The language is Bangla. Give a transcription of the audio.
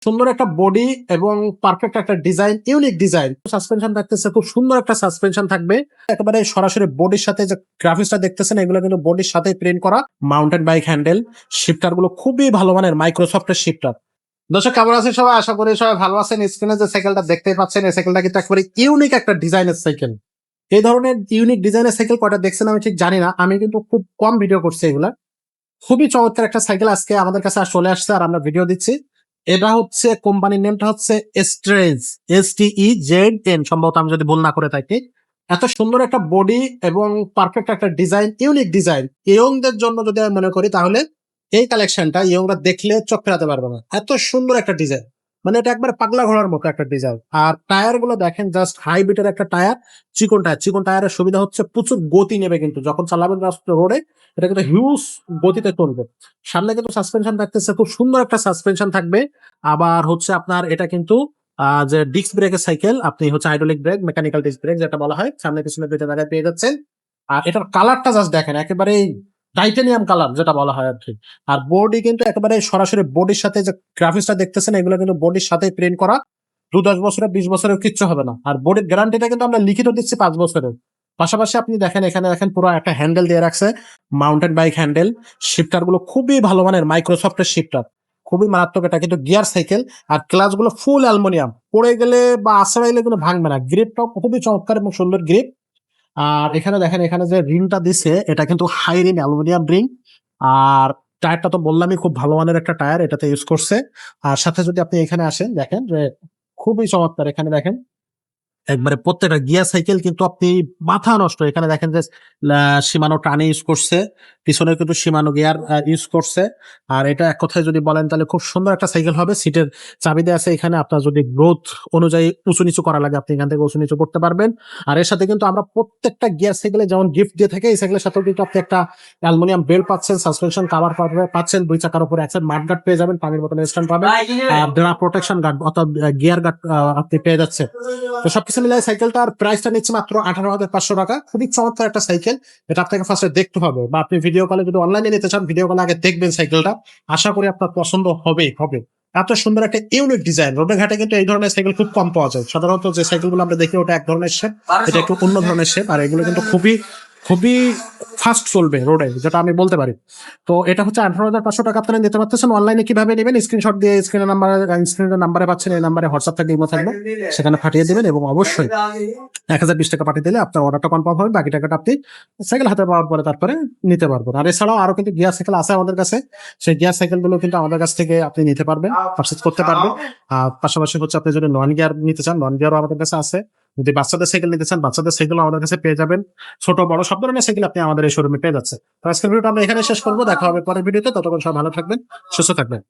সুন্দর একটা বডি এবং পারফেক্ট একটা ডিজাইন, ইউনিক ডিজাইন। সাসপেনশন থাকতেছে, খুব সুন্দর একটা সাসপেনশন থাকবে। একেবারে সরাসরি বডির সাথে যে গ্রাফিক্সটা দেখতেছেন এগুলো কিন্তু বডির সাথে প্রিন্ট করা। মাউন্টেন বাইক হ্যান্ডেল, শিফটার গুলো খুবই ভালো মানের মাইক্রোসফটের শিফটার। দর্শক কেমন আছেন সবাই? আশা করি সবাই ভালো আছেন। স্ক্রিনে যে সাইকেলটা দেখতেই পাচ্ছেন, এই সাইকেলটা কিন্তু একেবারে ইউনিক একটা ডিজাইনের সাইকেল। এই ধরনের ইউনিক ডিজাইনের সাইকেল কয়টা দেখছেন আমি ঠিক জানি না, আমি কিন্তু খুব কম ভিডিও করছি এগুলা। খুবই চমৎকার একটা সাইকেল আজকে আমাদের কাছে চলে আসছে আর আমরা ভিডিও দিচ্ছি। এটা হচ্ছে কোম্পানির নেমটা হচ্ছে স্ট্রেজ, STEZN, সম্ভবত আমি যদি ভুল না করে থাকি। এত সুন্দর একটা বডি এবং পারফেক্ট একটা ডিজাইন, ইউনিক ডিজাইন। ইয়ংদের জন্য যদি আমি মনে করি তাহলে এই কালেকশনটা ইয়ংরা দেখলে চোখ ফেরাতে পারবে না। এত সুন্দর একটা ডিজাইন, মানে এটা একবার পাগলা ঘোড়ার মতো একটা ডিজাইন। আর টায়ার গুলো দেখেন, জাস্ট হাই বিটের একটা টায়ার, চিকন টায়ার। চিকন টায়ারের সুবিধা হচ্ছে প্রচুর গতি নেবে, কিন্তু যখন চালাবেন রোডে এটা কিন্তু হিউজ গতিতে চলবে। সামনে কিন্তু সাসপেনশন থাকতেছে, খুব সুন্দর একটা সাসপেনশন থাকবে। আবার হচ্ছে আপনার এটা কিন্তু যে ডিস্ক ব্রেকের সাইকেল, আপনি হচ্ছে hydraulic break, mechanical disc brake যেটা বলা হয়, সামনে পিছনে দুইটা জায়গায় পেয়ে যাচ্ছেন। আর এটার কালারটা জাস্ট দেখেন, একেবারে টাইটানিয়াম কালার যেটা বলা হয় আর কি। আর বডি কিন্তু একেবারে সরাসরি বডির সাথে যে গ্রাফিক্সটা দেখতেছেন এগুলো কিন্তু বডির সাথে প্রিন্ট করা। 10 বছরের 20 বছরের কিচ্ছু হবে না। আর বডির গ্যারান্টিটা কিন্তু আমরা লিখিত দিচ্ছি 5 বছরের। পাশাপাশি আপনি দেখেন, এখানে দেখেন পুরো একটা হ্যান্ডেল দিয়ে রাখছে, মাউন্টেন বাইক হ্যান্ডেল। শিফটার গুলো খুবই ভালো মানের মাইক্রোসফটের শিফটার, খুবই মারাত্মক। এটা কিন্তু গিয়ার সাইকেল। আর ক্লাচ গুলো ফুল অ্যালুমিনিয়াম, পড়ে গেলে বা আশ্রয়াইলে কোনো ভাঙবে না। গ্রিপটাও খুবই চমৎকার এবং সুন্দর গ্রিপ। আর এখানে দেখেন, এখানে যে রিংটা দিছে এটা কিন্তু হাই রিং অ্যালুমিনিয়াম রিং। আর টায়ারটা তো বললামই, খুব ভালো মানের একটা টায়ার এটাতে ইউজ করছে। আর সাথে যদি আপনি এখানে আসেন, দেখেন যে খুবই চমৎকার। এখানে দেখেন একবারে প্রত্যেকটা গিয়ার সাইকেল কিন্তু আপনি মাথা নষ্ট। এখানে দেখেন যে সীমানো টানে ইউজ করছে, পিছনে কিন্তু সীমানো গিয়ার ইউজ করছে। আর এটা এক কথায় যদি বলেন তাহলে খুব সুন্দর একটা সাইকেল হবে। সিটের চাবি দেওয়া আছে এখানে, আপনার যদি গ্রোথ অনুযায়ী উঁচু নিচু করা লাগে আপনি এখান থেকে উঁচু নিচু করতে পারবেন। আর এর সাথে কিন্তু আমরা প্রত্যেকটা গিয়ার সাইকেলে যেমন গিফট দিয়ে থাকে, এই সাইকেলের সাথেও কিন্তু আপনি একটা অ্যালুমিনিয়াম বেল্ট পাচ্ছেন, সাসপেনশন কাভার পাচ্ছেন, 2 চাকার উপরে একটা মাড গার্ড পেয়ে যাবেন, পানির বোতল স্ট্যান্ড পাবেন, আর ড্রা প্রোটেকশন গার্ড অর্থাৎ গিয়ার গার্ড আপনি পেয়ে যাচ্ছেন। তো সবকিছু মিলিয়ে সাইকেলটার প্রাইসটা নিচ্ছে মাত্র 18,500 টাকা। খুবই চমৎকার একটা সাইকেল। এটা আপনাকে ফার্স্টে দেখতে হবে, বা আপনি ভিডিও কলে যদি অনলাইনে নিতে চান ভিডিও কলে আগে দেখবেন সাইকেলটা। আশা করি আপনার পছন্দ হবে। এত সুন্দর একটা ইউনিক ডিজাইন। রোডে ঘাটে কিন্তু এই ধরনের সাইকেল খুব কম পাওয়া যায়। সাধারণত যে সাইকেলগুলো আমরা দেখি ওটা এক ধরনের শেপ, এটা একটু অন্য ধরনের শেপ। আর এগুলো কিন্তু খুবই খুবই ফাস্ট চলবে রোডে, যেটা আমি বলতে পারি। তো এটা হচ্ছে 18,500 টাকা আপনারা নিতে পারতেছেন। অনলাইনে কিভাবে নেবেন? স্ক্রিনশট দিয়ে স্ক্রিনের নাম্বারে পাচ্ছেন, এই নাম্বারে হোয়াটসঅ্যাপ থাকবে, ইমো থাকবে, সেখানে পাঠিয়ে দিবেন। এবং অবশ্যই 1020 টাকা পাঠিয়ে দিলে আপনার অর্ডারটা কনফার্ম হবে। বাকি টাকাটা আপনি সাইকেল হাতে পাওয়ার পরে তারপরে নিতে পারবেন। আর এছাড়াও আরো কিন্তু গিয়ার সাইকেল আছে আমাদের কাছে। সেই গিয়ার সাইকেল গুলো কিন্তু আমাদের কাছ থেকে আপনি নিতে পারবেন, পারচেজ করতে পারবেন। আর পাশাপাশি হচ্ছে আপনি যদি নন গিয়ার নিতে চান, নন গিয়ারও আমাদের কাছে আছে। যদি বাচ্চাদের সাইকেল নিতে চান, বাচ্চাদের সাইকেল আমাদের কাছে পেয়ে যাবেন। ছোট বড় সব ধরনের সাইকেল আপনি আমাদের এই শোরুমে পেয়ে যাচ্ছে। তো আজকের ভিডিওটা আমরা এখানে শেষ করবো। দেখা হবে পরের ভিডিওতে। ততক্ষণ সব ভালো থাকবেন, সুস্থ থাকবেন।